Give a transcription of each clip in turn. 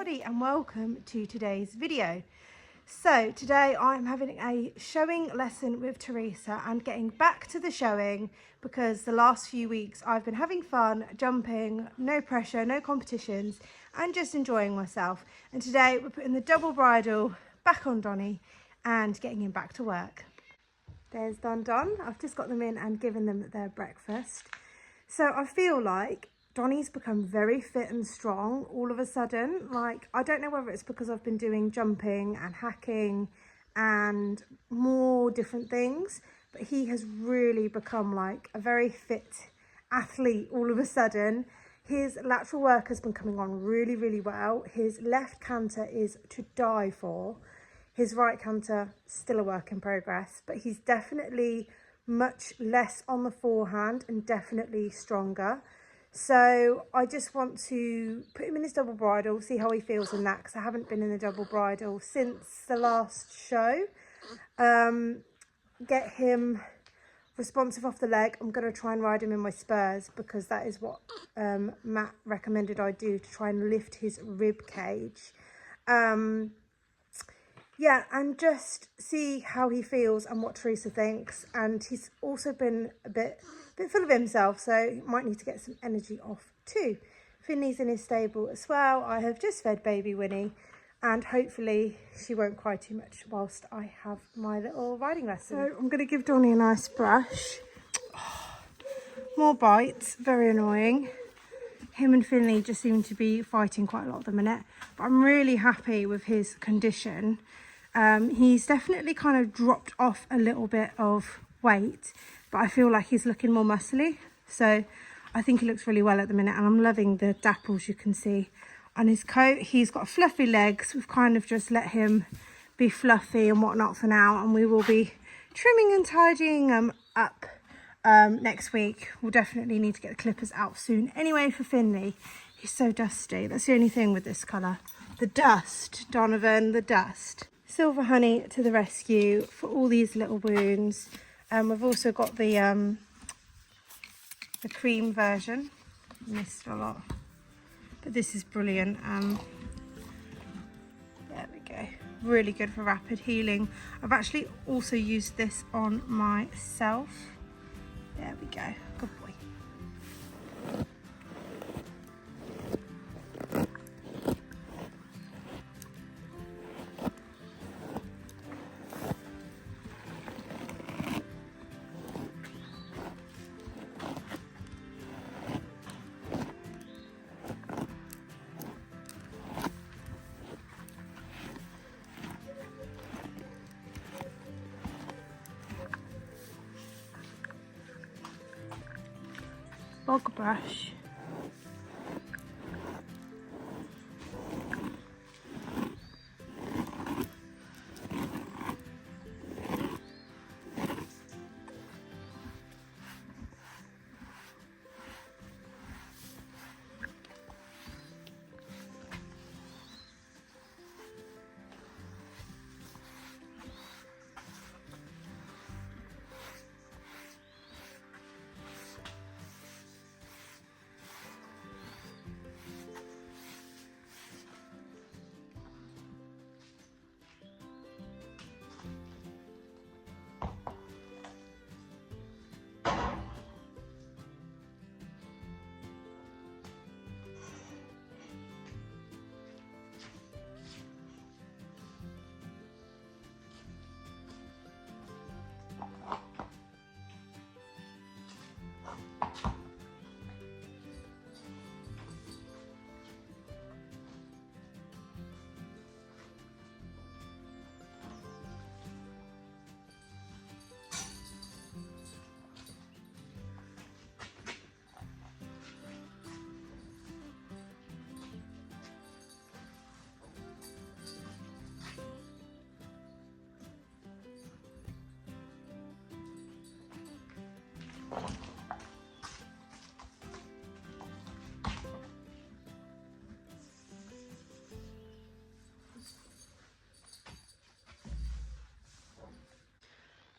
everybody and welcome to today's video. So today I'm having a showing lesson with Teresa and getting back to the showing because the last few weeks I've been having fun, jumping, no pressure, no competitions and just enjoying myself. And today we're putting the double bridle back on Donny and getting him back to work. There's Don. I've just got them in and given them their breakfast. So I feel like Donny's become very fit and strong all of a sudden. Like, I don't know whether it's because I've been doing jumping and hacking and more different things, but he has really become like a very fit athlete all of a sudden. His lateral work has been coming on really well. His left canter is to die for. His right canter, still a work in progress, but he's definitely much less on the forehand and definitely stronger. So I just want to put him in his double bridle, see how he feels in that, because I haven't been in the double bridle since the last show. Get him responsive off the leg. I'm going to try and ride him in my spurs because that is what Matt recommended I do to try and lift his rib cage. Yeah, and just see how he feels and what Teresa thinks. And he's also been a bit full of himself, so he might need to get some energy off too. Finley's in his stable as well. I have just fed baby Winnie, and hopefully she won't cry too much whilst I have my little riding lesson. So I'm going to give Donny a nice brush. Oh, more bites, very annoying. Him and Finley just seem to be fighting quite a lot at the minute, but I'm really happy with his condition. He's definitely kind of dropped off a little bit of weight, but I feel like he's looking more muscly. So I think he looks really well at the minute, and I'm loving the dapples you can see on his coat. He's got fluffy legs. We've kind of just let him be fluffy and whatnot for now, and we will be trimming and tidying them up next week. We'll definitely need to get the clippers out soon. Anyway, for Finley, he's so dusty. That's the only thing with this colour. The dust, Donovan, the dust. Silver Honey to the rescue for all these little wounds. We've also got the cream version. Missed a lot, but this is brilliant. There we go. Really good for rapid healing. I've actually also used this on myself. There we go. Good boy. Bog brush.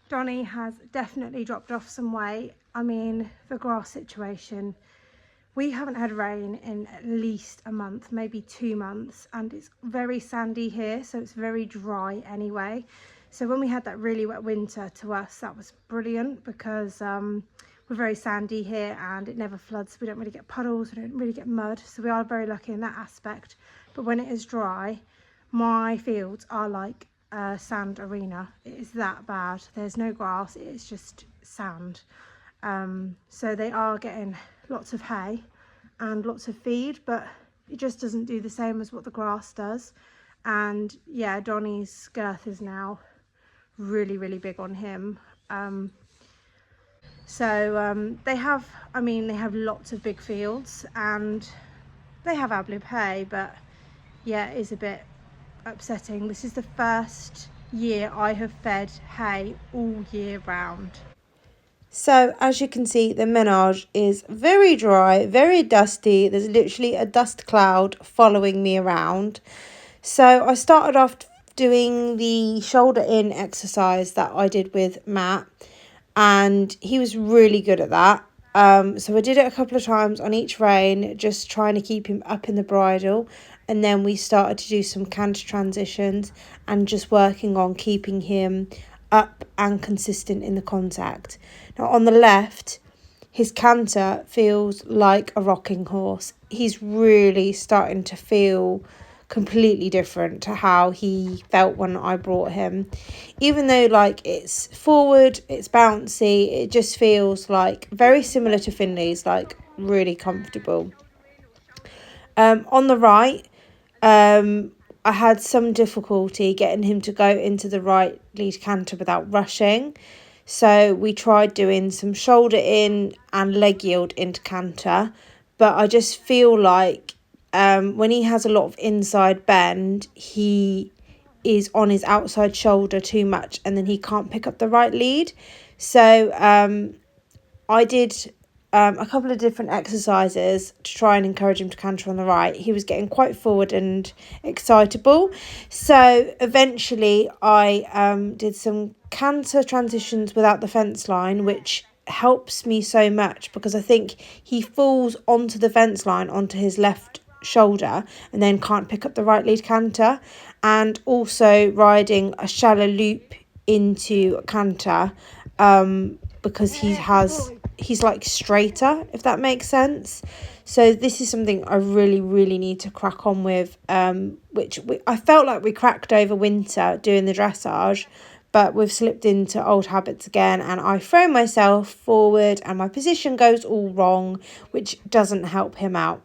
Donny has definitely dropped off some weight. I mean, the grass situation, we haven't had rain in at least a month, maybe 2 months, and it's very sandy here, so it's very dry anyway. So when we had that really wet winter, to us that was brilliant, because we're very sandy here and it never floods. We don't really get puddles, we don't really get mud, so we are very lucky in that aspect. But when it is dry, my fields are like a sand arena. It is that bad. There's no grass, it is just sand. So they are getting lots of hay and lots of feed, but it just doesn't do the same as what the grass does. And yeah, Donny's girth is now really big on him. They have, I mean, they have lots of big fields and they have ad lib hay, but yeah, it is a bit upsetting. This is the first year I have fed hay all year round. So as you can see, the menage is very dry, very dusty. There's literally a dust cloud following me around. So I started off doing the shoulder in exercise that I did with Matt, and he was really good at that. So I did it a couple of times on each rein, just trying to keep him up in the bridle. And then we started to do some canter transitions and just working on keeping him up and consistent in the contact. Now on the left, his canter feels like a rocking horse. He's really starting to feel completely different to how he felt when I brought him. Even though like it's forward, it's bouncy, it just feels like very similar to Finley's, like really comfortable. On the right, I had some difficulty getting him to go into the right lead canter without rushing. So we tried doing some shoulder in and leg yield into canter. But I just feel like when he has a lot of inside bend, he is on his outside shoulder too much and then he can't pick up the right lead. So I did a couple of different exercises to try and encourage him to canter on the right. He was getting quite forward and excitable. So eventually I did some canter transitions without the fence line, which helps me so much because I think he falls onto the fence line onto his left shoulder and then can't pick up the right lead canter. And also riding a shallow loop into a canter because he's like straighter, if that makes sense. So this is something I really need to crack on with, which I felt like we cracked over winter doing the dressage, but we've slipped into old habits again and I throw myself forward and my position goes all wrong, which doesn't help him out.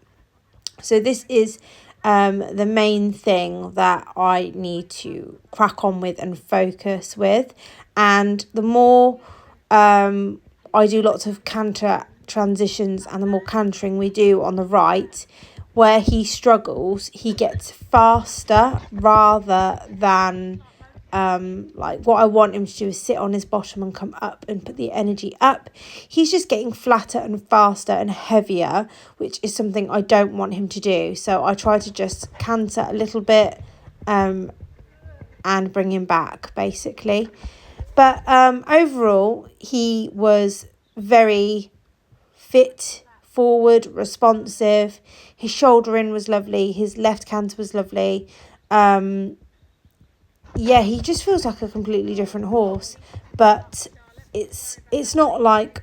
So this is the main thing that I need to crack on with and focus with. And the more I do lots of canter transitions and the more cantering we do on the right, where he struggles, he gets faster rather than like what I want him to do is sit on his bottom and come up and put the energy up. He's just getting flatter and faster and heavier, which is something I don't want him to do. So I try to just canter a little bit and bring him back basically. But overall, he was very fit, forward, responsive. His shoulder in was lovely. His left canter was lovely. Yeah, he just feels like a completely different horse. But it's not like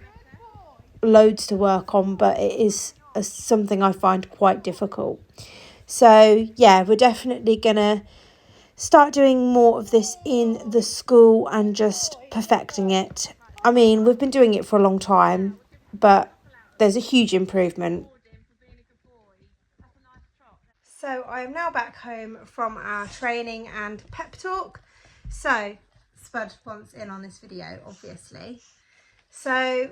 loads to work on, but it is something I find quite difficult. So yeah, we're definitely gonna start doing more of this in the school and just perfecting it. I mean, we've been doing it for a long time, but there's a huge improvement. So I am now back home from our training and pep talk. So Spud wants in on this video, obviously. So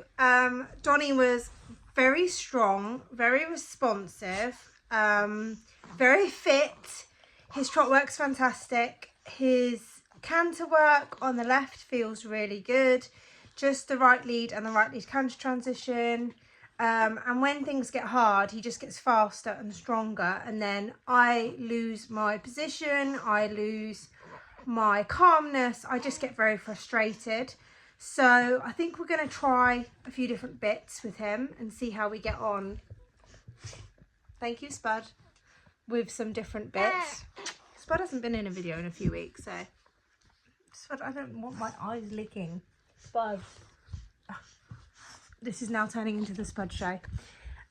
Donny was very strong, very responsive, very fit. His trot work's fantastic. His canter work on the left feels really good. Just the right lead and the right lead canter transition. And when things get hard, he just gets faster and stronger. And then I lose my position. I lose my calmness. I just get very frustrated. So I think we're going to try a few different bits with him and see how we get on. Thank you, Spud, with some different bits. Spud hasn't been in a video in a few weeks, so Spud, I don't want my eyes licking. Spud. This is now turning into the Spud show.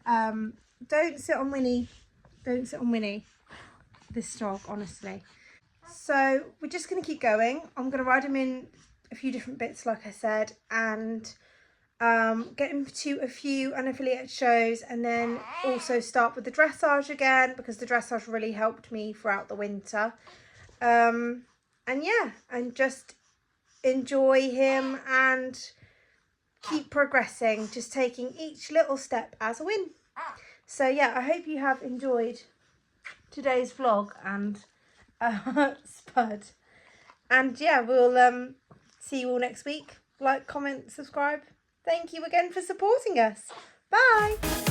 Don't sit on Winnie. Don't sit on Winnie. This dog, honestly. So we're just going to keep going. I'm going to ride him in a few different bits, like I said, and get him to a few unaffiliated shows, and then also start with the dressage again, because the dressage really helped me throughout the winter. And yeah, and just enjoy him and keep progressing, just taking each little step as a win. So yeah, I hope you have enjoyed today's vlog and Spud. And yeah, we'll see you all next week. Like, comment, subscribe. Thank you again for supporting us. Bye.